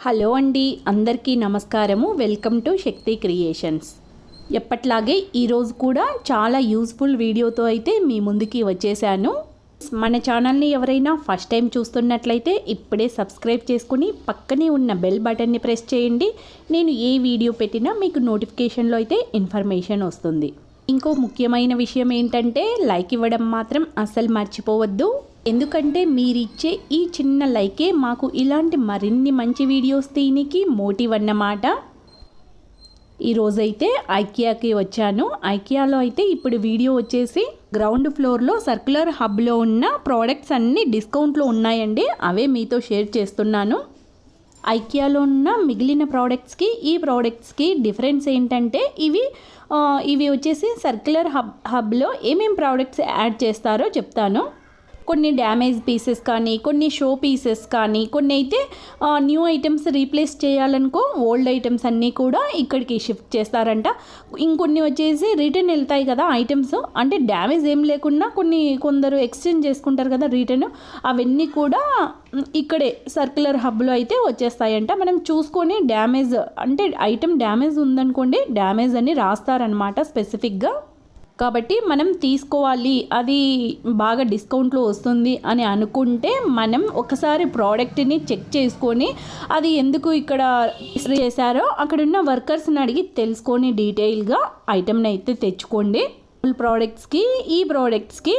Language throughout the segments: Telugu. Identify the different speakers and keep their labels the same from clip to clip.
Speaker 1: హలో అండి, అందరికీ నమస్కారము. Welcome to Shakti creations. ఎప్పట్లాగే ఈరోజు కూడా చాలా యూస్ఫుల్ వీడియోతో అయితే మీ ముందుకి వచ్చేసాను. మన ఛానల్ని ఎవరైనా ఫస్ట్ టైం చూస్తున్నట్లయితే ఇప్పుడే సబ్స్క్రైబ్ చేసుకుని పక్కనే ఉన్న బెల్ బటన్ని ప్రెస్ చేయండి. నేను ఏ వీడియో పెట్టినా మీకు నోటిఫికేషన్లో అయితే ఇన్ఫర్మేషన్ వస్తుంది. ఇంకో ముఖ్యమైన విషయం ఏంటంటే లైక్ ఇవ్వడం మాత్రం అస్సలు మర్చిపోవద్దు. ఎందుకంటే మీరిచ్చే ఈ చిన్న లైకే మాకు ఇలాంటి మరిన్ని మంచి వీడియోస్ తీయనికి మోటివ్ అన్నమాట. ఈరోజైతే ఐకియాకి వచ్చాను. ఐకియాలో అయితే ఇప్పుడు వీడియో వచ్చేసి గ్రౌండ్ ఫ్లోర్లో సర్క్యులర్ హబ్లో ఉన్న ప్రోడక్ట్స్ అన్నీ డిస్కౌంట్లో ఉన్నాయండి. అవే మీతో షేర్ చేస్తున్నాను. ఐకియాలో ఉన్న మిగిలిన ప్రోడక్ట్స్కి ఈ ప్రోడక్ట్స్కి డిఫరెన్స్ ఏంటంటే ఇవి వచ్చేసి సర్క్యులర్ హబ్లో ఏమేం ప్రోడక్ట్స్ యాడ్ చేస్తారో చెప్తాను. కొన్ని డ్యామేజ్ పీసెస్ కానీ, కొన్ని షో పీసెస్ కానీ, కొన్ని అయితే న్యూ ఐటమ్స్ రీప్లేస్ చేయాలనుకో ఓల్డ్ ఐటమ్స్ అన్నీ కూడా ఇక్కడికి షిఫ్ట్ చేస్తారంట. ఇంకొన్ని వచ్చేసి రిటర్న్ వెళ్తాయి కదా ఐటమ్స్, అంటే డ్యామేజ్ ఏం లేకుండా కొందరు ఎక్స్చేంజ్ చేసుకుంటారు కదా రిటర్న్, అవన్నీ కూడా ఇక్కడే సర్క్యులర్ హబ్లో అయితే వచ్చేస్తాయంట. మనం చూసుకొని డ్యామేజ్ అంటే ఐటమ్ డ్యామేజ్ ఉందనుకోండి, డ్యామేజ్ అని రాస్తారనమాట స్పెసిఫిక్గా. కాబట్టి మనం తీసుకోవాలి, అది బాగా డిస్కౌంట్లో వస్తుంది అని అనుకుంటే మనం ఒకసారి ప్రోడక్ట్ని చెక్ చేసుకొని అది ఎందుకు ఇక్కడ చేశారో అక్కడున్న వర్కర్స్ని అడిగి తెలుసుకొని డీటెయిల్గా ఐటమ్ని అయితే తెచ్చుకోండి. ఈ ప్రోడక్ట్స్కి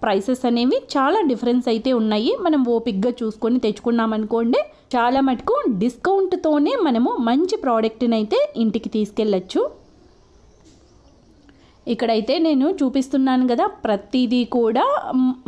Speaker 1: ప్రైసెస్ అనేవి చాలా డిఫరెన్స్ అయితే ఉన్నాయి. మనం ఓపిక్గా చూసుకొని తెచ్చుకున్నామనుకోండి, చాలా మటుకు డిస్కౌంట్తోనే మనము మంచి ప్రోడక్ట్ని అయితే ఇంటికి తీసుకెళ్ళచ్చు. ఇక్కడైతే నేను చూపిస్తున్నాను కదా, ప్రతిదీ కూడా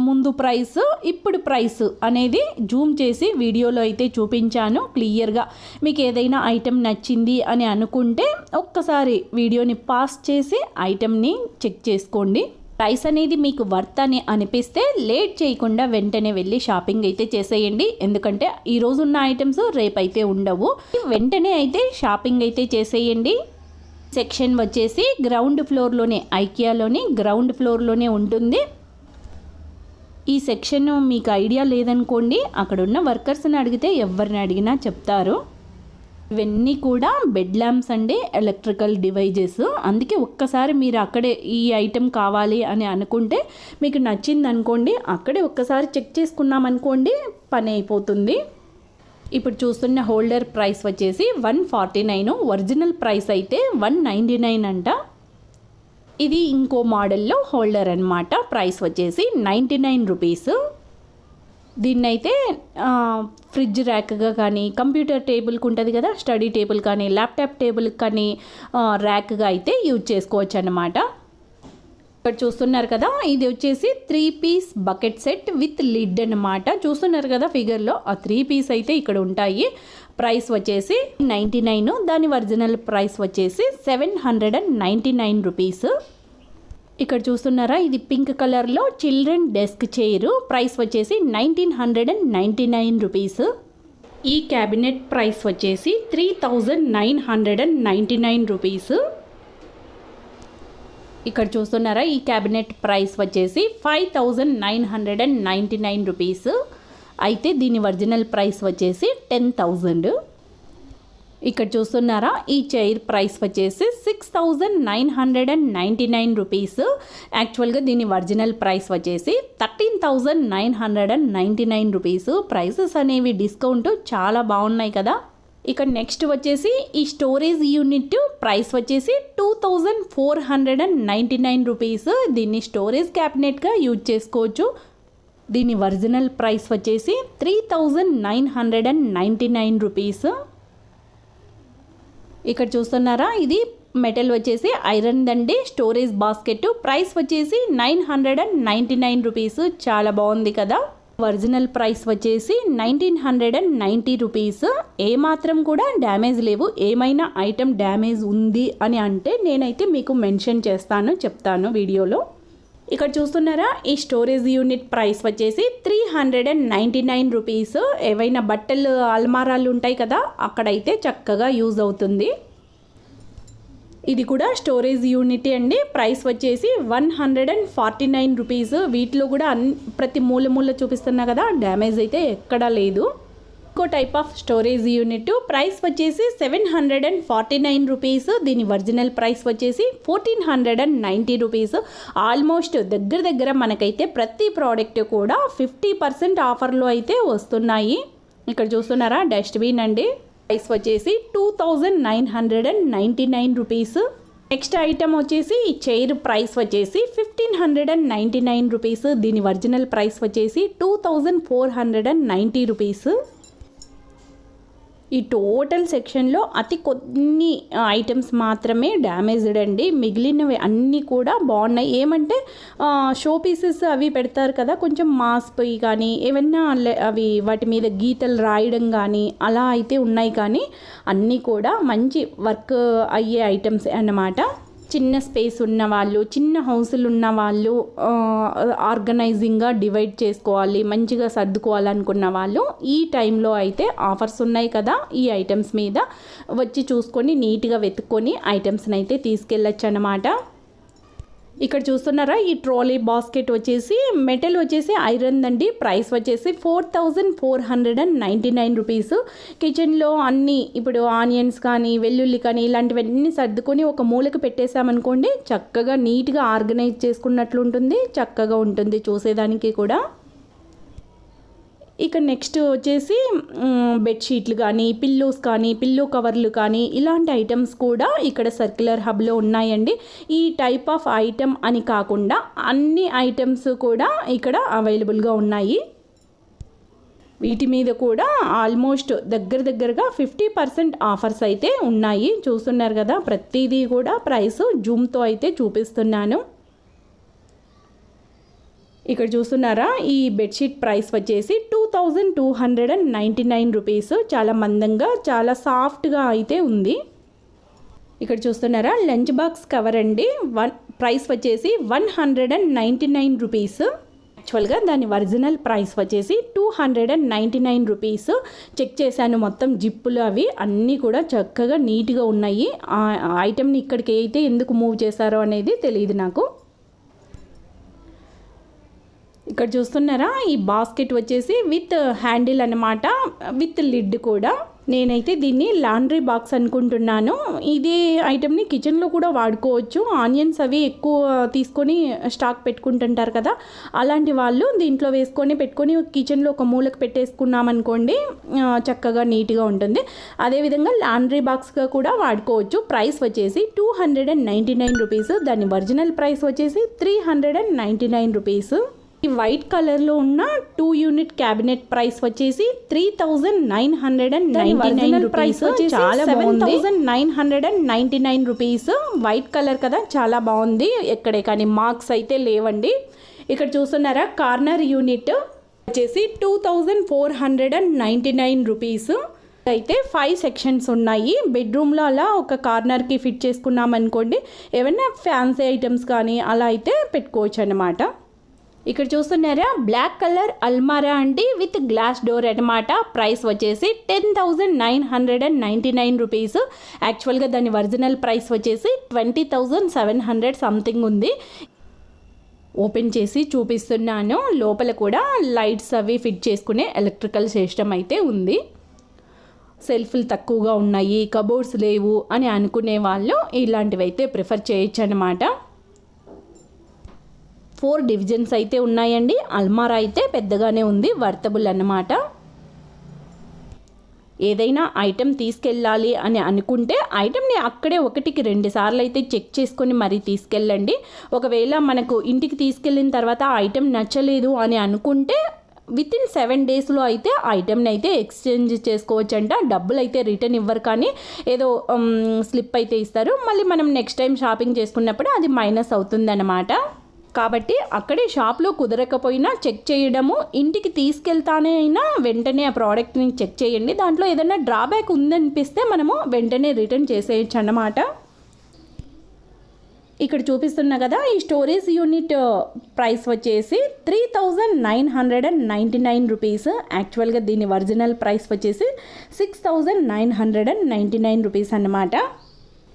Speaker 1: ముందు ప్రైస్ ఇప్పుడు ప్రైస్ అనేది జూమ్ చేసి వీడియోలో అయితే చూపించాను క్లియర్గా. మీకు ఏదైనా ఐటెం నచ్చింది అని అనుకుంటే ఒక్కసారి వీడియోని పాస్ చేసి ఐటెంని చెక్ చేసుకోండి. ప్రైస్ అనేది మీకు వర్త్ అని అనిపిస్తే లేట్ చేయకుండా వెంటనే వెళ్ళి షాపింగ్ అయితే చేసేయండి. ఎందుకంటే ఈరోజు ఉన్న ఐటమ్స్ రేపైతే ఉండవు. వెంటనే అయితే షాపింగ్ అయితే చేసేయండి. సెక్షన్ వచ్చేసి గ్రౌండ్ ఫ్లోర్లోనే, ఐకియాలోని గ్రౌండ్ ఫ్లోర్లోనే ఉంటుంది. ఈ సెక్షన్ మీకు ఐడియా లేదనుకోండి, అక్కడున్న వర్కర్స్ని అడిగితే ఎవరిని అడిగినా చెప్తారు. ఇవన్నీ కూడా బెడ్ ల్యాంప్స్ అండి, ఎలక్ట్రికల్ డివైజెస్. అందుకే ఒక్కసారి మీరు అక్కడే ఈ ఐటెం కావాలి అని అనుకుంటే, మీకు నచ్చింది అనుకోండి, అక్కడే ఒక్కసారి చెక్ చేసుకున్నామనుకోండి, పని అయిపోతుంది. ఇప్పుడు చూస్తున్న హోల్డర్ ప్రైస్ వచ్చేసి 149, ఒరిజినల్ ప్రైస్ అయితే 199 అంట. ఇది ఇంకో మోడల్లో హోల్డర్ అనమాట. ప్రైస్ వచ్చేసి 99 రూపీస్. దీన్నైతే ఫ్రిడ్జ్ ర్యాక్గా కానీ, కంప్యూటర్ టేబుల్కి ఉంటుంది కదా స్టడీ టేబుల్ కానీ, ల్యాప్టాప్ టేబుల్కి కానీ ర్యాక్గా అయితే యూజ్ చేసుకోవచ్చు అన్నమాట. ఇక్కడ చూస్తున్నారు కదా, ఇది వచ్చేసి 3 piece bucket set with lid అన్నమాట. చూస్తున్నారు కదా ఫిగర్లో, ఆ 3 పీస్ అయితే ఇక్కడ ఉంటాయి. ప్రైస్ వచ్చేసి 99, దాని ఒరిజినల్ ప్రైస్ వచ్చేసి 799 రూపీస్. ఇక్కడ చూస్తున్నారా, ఇది పింక్ కలర్లో చిల్డ్రన్ డెస్క్ చైర్. ప్రైస్ వచ్చేసి 1999 రూపీస్. ఈ క్యాబినెట్ ప్రైస్ వచ్చేసి 3999 రూపీస్. ఇక్కడ చూస్తున్నారా, ఈ క్యాబినెట్ ప్రైస్ వచ్చేసి 5999 రూపీస్. అయితే దీని ఒరిజినల్ ప్రైస్ వచ్చేసి 10,000. ఇక్కడ చూస్తున్నారా, ఈ చైర్ ప్రైస్ వచ్చేసి 6999 రూపీస్. యాక్చువల్గా దీని ఒరిజినల్ ప్రైస్ వచ్చేసి 13,999 రూపీస్. ప్రైసెస్ అనేవి డిస్కౌంట్ చాలా బాగున్నాయి కదా. ఇక నెక్స్ట్ వచ్చేసి ఈ స్టోరేజ్ యూనిట్ ప్రైస్ వచ్చేసి 2499 రూపీస్. దీన్ని స్టోరేజ్ క్యాబినెట్గా యూజ్ చేసుకోవచ్చు. దీని ఒరిజినల్ ప్రైస్ వచ్చేసి 3999 రూపీస్. ఇక్కడ చూస్తున్నారా, ఇది మెటల్ వచ్చేసి ఐరన్ దండి, స్టోరేజ్ బాస్కెట్. ప్రైస్ వచ్చేసి 999 రూపీస్. చాలా బాగుంది కదా. ఒరిజినల్ ప్రైస్ వచ్చేసి 1990 రూపీస్. ఏమాత్రం కూడా డ్యామేజ్ లేవు. ఏమైనా ఐటమ్ డ్యామేజ్ ఉంది అని అంటే నేనైతే మీకు మెన్షన్ చేస్తాను, చెప్తాను వీడియోలో. ఇక్కడ చూస్తున్నారా, ఈ స్టోరేజ్ యూనిట్ ప్రైస్ వచ్చేసి 399 రూపీస్. ఏవైనా బట్టలు అల్మారాలు ఉంటాయి కదా, అక్కడైతే చక్కగా యూజ్ అవుతుంది. ఇది కూడా స్టోరేజ్ యూనిట్ అండి. ప్రైస్ వచ్చేసి 149 రూపీస్. వీటిలో కూడా ప్రతి మూల చూపిస్తున్నా కదా, డ్యామేజ్ అయితే ఎక్కడా లేదు. ఇంకో type of storage unit price వచ్చేసి 749 రూపీస్. దీని ఒరిజినల్ ప్రైస్ వచ్చేసి 1490 రూపీస్. ఆల్మోస్ట్ దగ్గర మనకైతే ప్రతి ప్రోడక్ట్ కూడా 50% ఆఫర్లో అయితే వస్తున్నాయి. ఇక్కడ చూస్తున్నారా డస్ట్బిన్ అండి, ప్రైస్ వచ్చేసి 2999 రూపీస్. నెక్స్ట్ ఐటమ్ వచ్చేసి ఈ చైర్ ప్రైస్ వచ్చేసి 1599 రూపీస్. దీని ఒరిజినల్ ప్రైస్ వచ్చేసి 2490 రూపీస్. ఈ టోటల్ సెక్షన్లో అతి కొన్ని ఐటమ్స్ మాత్రమే డ్యామేజ్డ్ అండి, మిగిలినవి అన్నీ కూడా బాగున్నాయి. ఏమంటే షో పీసెస్ అవి పెడతారు కదా, కొంచెం మాసిపోయి కానీ ఏమన్నా అవి వాటి మీద గీతలు రాయడం కానీ అలా అయితే ఉన్నాయి, కానీ అన్నీ కూడా మంచి వర్క్ అయ్యే ఐటమ్స్ అన్నమాట. చిన్న స్పేస్ ఉన్న వాళ్ళు, చిన్న హౌసులు ఉన్న వాళ్ళు, ఆర్గనైజింగ్గా డివైడ్ చేసుకోవాలి, మంచిగా సర్దుకోవాలనుకున్న వాళ్ళు ఈ టైంలో అయితే ఆఫర్స్ ఉన్నాయి కదా, ఈ ఐటమ్స్ మీద వచ్చి చూసుకొని నీట్గా వెతుక్కొని ఐటమ్స్ని అయితే తీసుకెళ్ళచ్చు అన్నమాట. ఇక్కడ చూస్తున్నారా ఈ ట్రోలీ బాస్కెట్ వచ్చేసి మెటల్ వచ్చేసి ఐరన్ అండి, ప్రైస్ వచ్చేసి 4499 రూపీస్. కిచెన్లో అన్నీ ఇప్పుడు ఆనియన్స్ కానీ వెల్లుల్లి కానీ ఇలాంటివన్నీ సర్దుకొని ఒక మూలకి పెట్టేసామనుకోండి, చక్కగా నీట్గా ఆర్గనైజ్ చేసుకున్నట్లు ఉంటుంది, చక్కగా ఉంటుంది చూసేదానికి కూడా. ఇక నెక్స్ట్ వచ్చేసి బెడ్షీట్లు కానీ పిల్లోస్ కానీ పిల్లో కవర్లు కానీ ఇలాంటి ఐటమ్స్ కూడా ఇక్కడ సర్క్యులర్ హబ్లో ఉన్నాయండి. ఈ టైప్ ఆఫ్ ఐటమ్ అని కాకుండా అన్ని ఐటమ్స్ కూడా ఇక్కడ అవైలబుల్గా ఉన్నాయి. వీటి మీద కూడా ఆల్మోస్ట్ దగ్గరగా 50% ఆఫర్స్ అయితే ఉన్నాయి. చూస్తున్నారు కదా, ప్రతిదీ కూడా ప్రైస్ జూమ్తో అయితే చూపిస్తున్నాను. ఇక్కడ చూస్తున్నారా ఈ బెడ్షీట్ ప్రైస్ వచ్చేసి 2299 రూపీస్. చాలా మందంగా చాలా సాఫ్ట్గా అయితే ఉంది. ఇక్కడ చూస్తున్నారా లంచ్ బాక్స్ కవర్ అండి, ప్రైస్ వచ్చేసి 199 రూపీస్. యాక్చువల్గా దాని ఒరిజినల్ ప్రైస్ వచ్చేసి 299 రూపీస్. చెక్ చేశాను, మొత్తం జిప్పులు అవి అన్నీ కూడా చక్కగా నీట్గా ఉన్నాయి. ఆ ఐటమ్ని ఇక్కడికి అయితే ఎందుకు మూవ్ చేశారో అనేది తెలియదు నాకు. ఇక్కడ చూస్తున్నారా ఈ బాస్కెట్ వచ్చేసి విత్ హ్యాండిల్ అన్నమాట, విత్ లిడ్ కూడా. నేనైతే దీన్ని లాండ్రీ బాక్స్ అనుకుంటున్నాను. ఇదే ఐటమ్ని కిచెన్లో కూడా వాడుకోవచ్చు. ఆనియన్స్ అవి ఎక్కువ తీసుకొని స్టాక్ పెట్టుకుంటుంటారు కదా, అలాంటి వాళ్ళు దీంట్లో వేసుకొని పెట్టుకొని కిచెన్లో ఒక మూలకు పెట్టేసుకున్నామనుకోండి, చక్కగా నీట్గా ఉంటుంది. అదేవిధంగా లాండ్రీ బాక్స్గా కూడా వాడుకోవచ్చు. ప్రైస్ వచ్చేసి 299 రూపీస్. దాని ఒరిజినల్ ప్రైస్ వచ్చేసి 399 రూపీస్. ఈ వైట్ కలర్లో ఉన్న 2 యూనిట్ క్యాబినెట్ ప్రైస్ వచ్చేసి 3999 రూపీస్. చాలా 7999 రూపీస్. వైట్ కలర్ కదా, చాలా బాగుంది. ఎక్కడే కానీ మార్క్స్ అయితే లేవండి. ఇక్కడ చూస్తున్నారా కార్నర్ యూనిట్ వచ్చేసి 2499 రూపీస్. అయితే 5 సెక్షన్స్ ఉన్నాయి. బెడ్రూమ్లో అలా ఒక కార్నర్కి ఫిట్ చేసుకున్నాం అనుకోండి, ఏమైనా ఫ్యాన్సీ ఐటమ్స్ కానీ అలా అయితే పెట్టుకోవచ్చు అన్నమాట. ఇక్కడ చూస్తున్నారా బ్లాక్ కలర్ అల్మారా అండి, విత్ గ్లాస్ డోర్ అనమాట. ప్రైస్ వచ్చేసి 10,999 రూపీస్. యాక్చువల్గా దాని ఒరిజినల్ ప్రైస్ వచ్చేసి 20,700 సంథింగ్ ఉంది. ఓపెన్ చేసి చూపిస్తున్నాను. లోపల కూడా లైట్స్ అవి ఫిట్ చేసుకునే ఎలక్ట్రికల్ సిస్టమ్ అయితే ఉంది. సెల్ఫ్లు తక్కువగా ఉన్నాయి, కబోర్డ్స్ లేవు అని అనుకునే వాళ్ళు ఇలాంటివి అయితే ప్రిఫర్ చేయొచ్చు అన్నమాట. 4 డివిజన్స్ అయితే ఉన్నాయండి. అల్మారా అయితే పెద్దగానే ఉంది, వర్తబుల్ అన్నమాట. ఏదైనా ఐటెం తీసుకెళ్ళాలి అని అనుకుంటే ఐటెంని అక్కడే 1కి 2 సార్లు అయితే చెక్ చేసుకొని మరీ తీసుకెళ్ళండి. ఒకవేళ మనకు ఇంటికి తీసుకెళ్ళిన తర్వాత ఆ ఐటెం నచ్చలేదు అని అనుకుంటే వితిన్ 7 డేస్లో అయితే ఐటెంని అయితే ఎక్స్చేంజ్ చేసుకోవచ్చంట. డబ్బులు అయితే రిటర్న్ ఇవ్వరు, కానీ ఏదో స్లిప్ అయితే ఇస్తారు. మళ్ళీ మనం నెక్స్ట్ టైం షాపింగ్ చేసుకున్నప్పుడు అది మైనస్ అవుతుందన్నమాట. కాబట్టి అక్కడే షాప్లో కుదరకపోయినా చెక్ చేయడము, ఇంటికి తీసుకెళ్తానే అయినా వెంటనే ఆ ప్రోడక్ట్ని చెక్ చేయండి. దాంట్లో ఏదైనా డ్రాబ్యాక్ ఉందనిపిస్తే మనము వెంటనే రిటర్న్ చేసేయచ్చు అన్నమాట. ఇక్కడ చూపిస్తున్నా కదా ఈ స్టోరేజ్ యూనిట్ ప్రైస్ వచ్చేసి 3,999 రూపీస్. యాక్చువల్గా దీని ఒరిజినల్ ప్రైస్ వచ్చేసి 6,999 రూపీస్ అన్నమాట.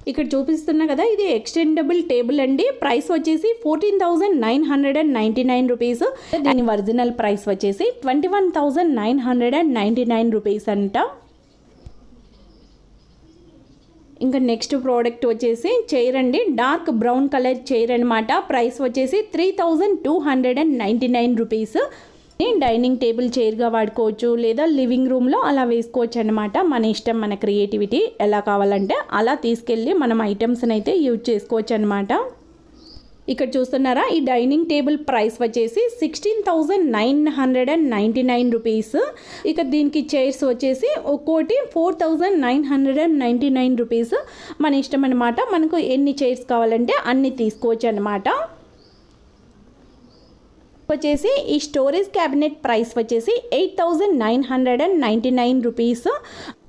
Speaker 1: ఇక్కడ చూపిస్తున్నా కదా, ఇది ఎక్స్టెండబుల్ టేబుల్ అండి. ప్రైస్ వచ్చేసి 14,999 రూపీస్. దీని ఒరిజినల్ ప్రైస్ వచ్చేసి 21,999 రూపీస్ అంట. ఇంకా నెక్స్ట్ ప్రోడక్ట్ వచ్చేసి చైర్ అండి. డార్క్ బ్రౌన్ కలర్ చైర్ అనమాట. ప్రైస్ వచ్చేసి 3,299 రూపీస్. డైనింగ్ టేబుల్ చైర్గా వాడుకోవచ్చు, లేదా లివింగ్ రూమ్లో అలా వేసుకోవచ్చు అనమాట. మన ఇష్టం, మన క్రియేటివిటీ ఎలా కావాలంటే అలా తీసుకెళ్ళి మనం ఐటమ్స్ని అయితే యూజ్ చేసుకోవచ్చు అనమాట. ఇక్కడ చూస్తున్నారా, ఈ డైనింగ్ టేబుల్ ప్రైస్ వచ్చేసి 16,999 రూపీస్. ఇక దీనికి చైర్స్ వచ్చేసి ఒక్కోటి 4,999 రూపీస్. మన ఇష్టం అనమాట. మనకు ఎన్ని చైర్స్ కావాలంటే అన్ని తీసుకోవచ్చు అనమాట. వచ్చేసి ఈ స్టోరేజ్ క్యాబినెట్ ప్రైస్ వచ్చేసి 8,999 రూపీస్.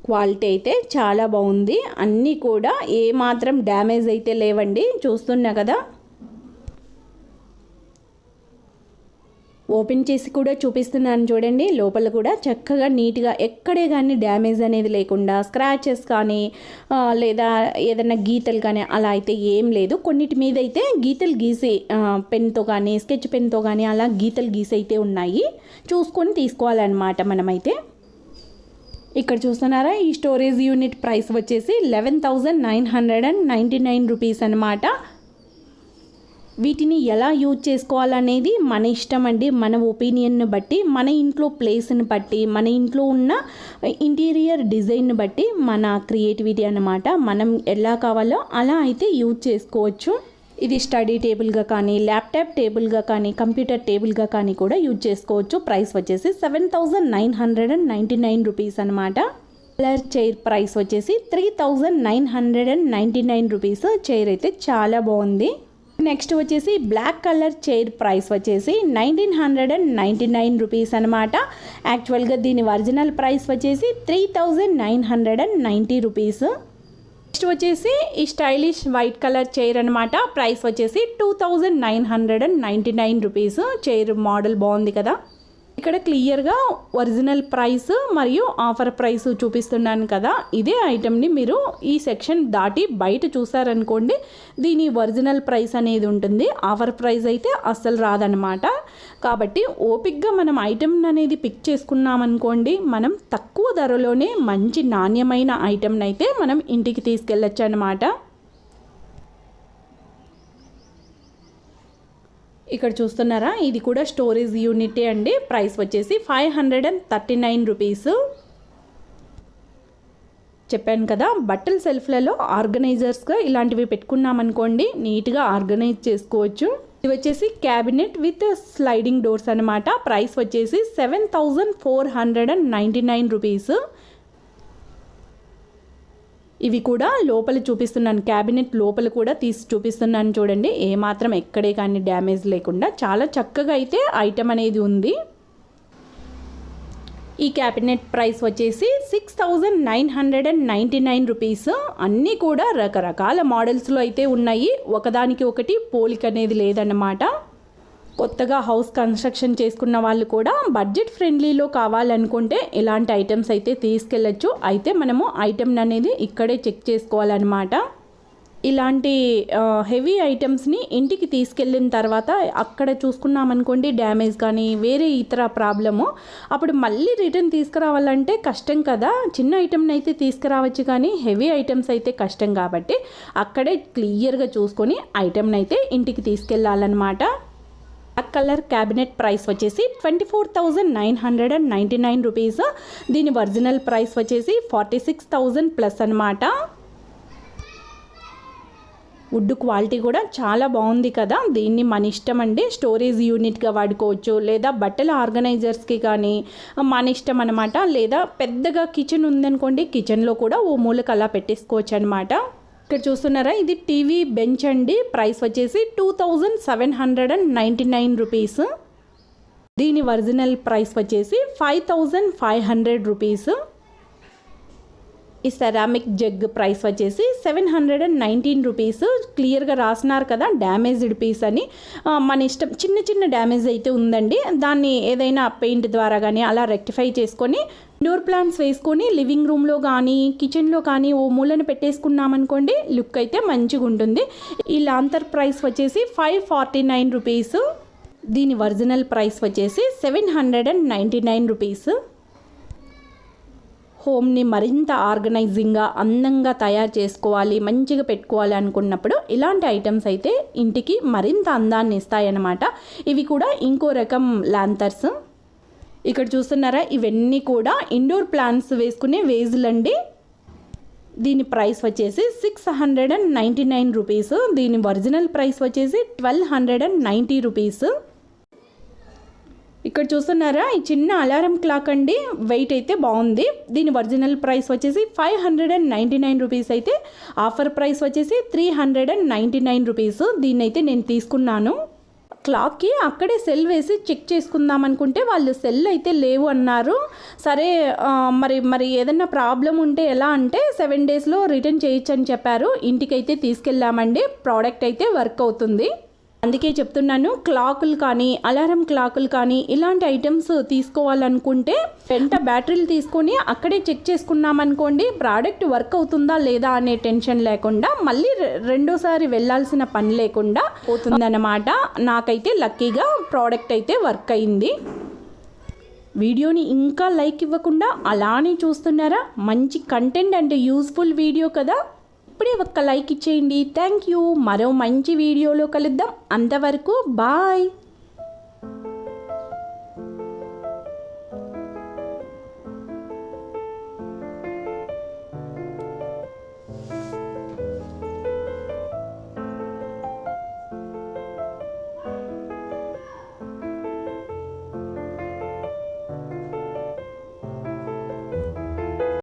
Speaker 1: క్వాలిటీ అయితే చాలా బాగుంది. అన్నీ కూడా ఏమాత్రం డ్యామేజ్ అయితే లేవండి. చూస్తున్నా కదా, ఓపెన్ చేసి కూడా చూపిస్తున్నాను చూడండి. లోపల కూడా చక్కగా నీట్గా ఎక్కడే కానీ డ్యామేజ్ అనేది లేకుండా, స్క్రాచెస్ కానీ లేదా ఏదైనా గీతలు కానీ అలా అయితే ఏం లేదు. కొన్నిటి మీద అయితే గీతలు గీసి పెన్తో కానీ స్కెచ్ పెన్తో కానీ అలా గీతలు గీసి అయితే ఉన్నాయి. చూసుకొని తీసుకోవాలన్నమాట మనమైతే. ఇక్కడ చూస్తున్నారా, ఈ స్టోరేజ్ యూనిట్ ప్రైస్ వచ్చేసి 11,999 రూపీస్ అనమాట. వీటిని ఎలా యూజ్ చేసుకోవాలనేది మన ఇష్టం అండి. మన ఒపీనియన్ని బట్టి, మన ఇంట్లో ప్లేస్ని బట్టి, మన ఇంట్లో ఉన్న ఇంటీరియర్ డిజైన్ని బట్టి మన క్రియేటివిటీ అన్నమాట. మనం ఎలా కావాలో అలా అయితే యూజ్ చేసుకోవచ్చు. ఇది స్టడీ టేబుల్గా కానీ, ల్యాప్టాప్ టేబుల్గా కానీ, కంప్యూటర్ టేబుల్గా కానీ కూడా యూజ్ చేసుకోవచ్చు. ప్రైస్ వచ్చేసి 7,999 రూపీస్ అనమాట. కలర్ చైర్ ప్రైస్ వచ్చేసి 3,999 రూపీస్. చైర్ అయితే చాలా బాగుంది. నెక్స్ట్ వచ్చేసి బ్లాక్ కలర్ చైర్ ప్రైస్ వచ్చేసి 1,999 రూపీస్ అనమాట. యాక్చువల్గా దీని ఒరిజినల్ ప్రైస్ వచ్చేసి 3,990 రూపీస్. నెక్స్ట్ వచ్చేసి ఈ స్టైలిష్ వైట్ కలర్ చైర్ అనమాట. ప్రైస్ వచ్చేసి 2,999 రూపీస్. చైర్ మోడల్ బాగుంది కదా. ఇక్కడ క్లియర్గా ఒరిజినల్ ప్రైస్ మరియు ఆఫర్ ప్రైస్ చూపిస్తున్నాను కదా. ఇదే ఐటెంని మీరు ఈ సెక్షన్ దాటి బయట చూసారనుకోండి, దీని ఒరిజినల్ ప్రైస్ అనేది ఉంటుంది. ఆఫర్ ప్రైస్ అయితే అస్సలు రాదనమాట. కాబట్టి ఓపిక్గా మనం ఐటెం అనేది పిక్ చేసుకున్నామనుకోండి, మనం తక్కువ ధరలోనే మంచి నాణ్యమైన ఐటెంని అయితే మనం ఇంటికి తీసుకెళ్ళచ్చు అనమాట. ఇక్కడ చూస్తున్నారా, ఇది కూడా స్టోరేజ్ యూనిటే అండి. ప్రైస్ వచ్చేసి 539 రూపీస్. చెప్పాను కదా, బట్టల సెల్ఫ్లలో ఆర్గనైజర్స్గా ఇలాంటివి పెట్టుకున్నామనుకోండి, నీట్గా ఆర్గనైజ్ చేసుకోవచ్చు. ఇది వచ్చేసి క్యాబినెట్ విత్ స్లైడింగ్ డోర్స్ అనమాట. ప్రైస్ వచ్చేసి 7,499 రూపీస్. ఇవి కూడా లోపల చూపిస్తున్నాను, క్యాబినెట్ లోపల కూడా తీసి చూపిస్తున్నాను చూడండి. ఏమాత్రం ఎక్కడే కానీ డ్యామేజ్ లేకుండా చాలా చక్కగా అయితే ఐటెం అనేది ఉంది. ఈ క్యాబినెట్ ప్రైస్ వచ్చేసి 6,999 రూపీస్. అన్నీ కూడా రకరకాల మోడల్స్లో అయితే ఉన్నాయి. ఒకదానికి ఒకటి పోలిక అనేది లేదన్నమాట. కొత్తగా హౌస్ కన్స్ట్రక్షన్ చేసుకున్న వాళ్ళు కూడా బడ్జెట్ ఫ్రెండ్లీలో కావాలనుకుంటే ఇలాంటి ఐటమ్స్ అయితే తీసుకెళ్ళచ్చు. అయితే మనము ఐటమ్ అనేది ఇక్కడే చెక్ చేసుకోవాలన్నమాట. ఇలాంటి హెవీ ఐటమ్స్ని ఇంటికి తీసుకెళ్ళిన తర్వాత అక్కడ చూసుకున్నామనుకోండి డ్యామేజ్ కానీ వేరే ఇతర ప్రాబ్లము, అప్పుడు మళ్ళీ రిటర్న్ తీసుకురావాలంటే కష్టం కదా. చిన్న ఐటమ్ని అయితే తీసుకురావచ్చు కానీ హెవీ ఐటమ్స్ అయితే కష్టం. కాబట్టి అక్కడే క్లియర్గా చూసుకొని ఐటమ్ని అయితే ఇంటికి తీసుకెళ్ళాలన్నమాట. బ్లాక్ కలర్ క్యాబినెట్ ప్రైస్ వచ్చేసి 24,999 రూపీస్. దీని ఒరిజినల్ ప్రైస్ వచ్చేసి 46,000 ప్లస్ అనమాట. వుడ్ క్వాలిటీ కూడా చాలా బాగుంది కదా. దీన్ని మన ఇష్టం అండి, స్టోరేజ్ యూనిట్గా వాడుకోవచ్చు, లేదా బట్టల ఆర్గనైజర్స్కి కానీ మన ఇష్టం అనమాట. లేదా పెద్దగా కిచెన్ ఉందనుకోండి, కిచెన్లో కూడా ఓ మూలకు అలా పెట్టేసుకోవచ్చు అనమాట. ఇక్కడ చూస్తున్నారా, ఇది టీవీ బెంచ్ అండి. ప్రైస్ వచ్చేసి 2,799 రూపీస్. దీని ఒరిజినల్ ప్రైస్ వచ్చేసి 5,500 రూపీస్. ఈ సెరామిక్ జగ్ ప్రైస్ వచ్చేసి 719 రూపీస్. క్లియర్గా రాసినారు కదా డ్యామేజ్డ్ పీస్ అని. మన ఇష్టం, చిన్న చిన్న డ్యామేజ్ అయితే ఉందండి, దాన్ని ఏదైనా పెయింట్ ద్వారా కానీ అలా రెక్టిఫై చేసుకొని ఇండోర్ ప్లాంట్స్ వేసుకొని లివింగ్ రూమ్లో కానీ కిచెన్లో కానీ ఓ మూలను పెట్టేసుకున్నామనుకోండి, లుక్ అయితే మంచిగా ఉంటుంది. ఈ లాంతర్ ప్రైస్ వచ్చేసి 549 రూపీస్. దీని ఒరిజినల్ ప్రైస్ వచ్చేసి 799 రూపీస్. హోమ్ని మరింత ఆర్గనైజింగ్గా అందంగా తయారు చేసుకోవాలి, మంచిగా పెట్టుకోవాలి అనుకున్నప్పుడు ఇలాంటి ఐటమ్స్ అయితే ఇంటికి మరింత అందాన్ని ఇస్తాయన్నమాట. ఇవి కూడా ఇంకో రకం లాంతర్స్. ఇక్కడ చూస్తున్నారా, ఇవన్నీ కూడా ఇండోర్ ప్లాంట్స్ వేసుకునే వేజులండి. దీని ప్రైస్ వచ్చేసి 699 రూపీస్. దీని ఒరిజినల్ ప్రైస్ వచ్చేసి 1290 రూపీస్. ఇక్కడ చూస్తున్నారా, ఈ చిన్న అలారం క్లాక్ అండి, వెయిట్ అయితే బాగుంది. దీని ఒరిజినల్ ప్రైస్ వచ్చేసి 599 రూపీస్ అయితే ఆఫర్ ప్రైస్ వచ్చేసి 399 రూపీస్. దీన్ని అయితే నేను తీసుకున్నాను. క్లాక్కి అక్కడే సెల్ వేసి చెక్ చేసుకుందాం అనుకుంటే వాళ్ళు సెల్ అయితే లేవు అన్నారు. సరే మరి ఏదన్నా ప్రాబ్లం ఉంటే ఎలా అంటే 7 డేస్లో రిటర్న్ చేయొచ్చు అని చెప్పారు. ఇంటికైతే తీసుకెళ్ళామండి, ప్రోడక్ట్ అయితే వర్క్ అవుతుంది. అందుకే చెప్తున్నాను, క్లాకులు కానీ అలారం క్లాకులు కానీ ఇలాంటి ఐటమ్స్ తీసుకోవాలనుకుంటే వెంట బ్యాటరీలు తీసుకొని అక్కడే చెక్ చేసుకున్నామనుకోండి, ప్రోడక్ట్ వర్క్ అవుతుందా లేదా అనే టెన్షన్ లేకుండా మళ్ళీ రెండోసారి వెళ్ళాల్సిన పని లేకుండా పోతుందన్నమాట. నాకైతే లక్కీగా ప్రోడక్ట్ అయితే వర్క్ అయింది. వీడియోని ఇంకా లైక్ ఇవ్వకుండా అలానే చూస్తున్నారా? మంచి కంటెంట్ అంటే యూస్ఫుల్ వీడియో కదా, ఇప్పుడే ఒక్క లైక్ ఇచ్చేయండి. Thank you. మరో మంచి వీడియోలో కలుద్దాం. అంతవరకు బాయ్.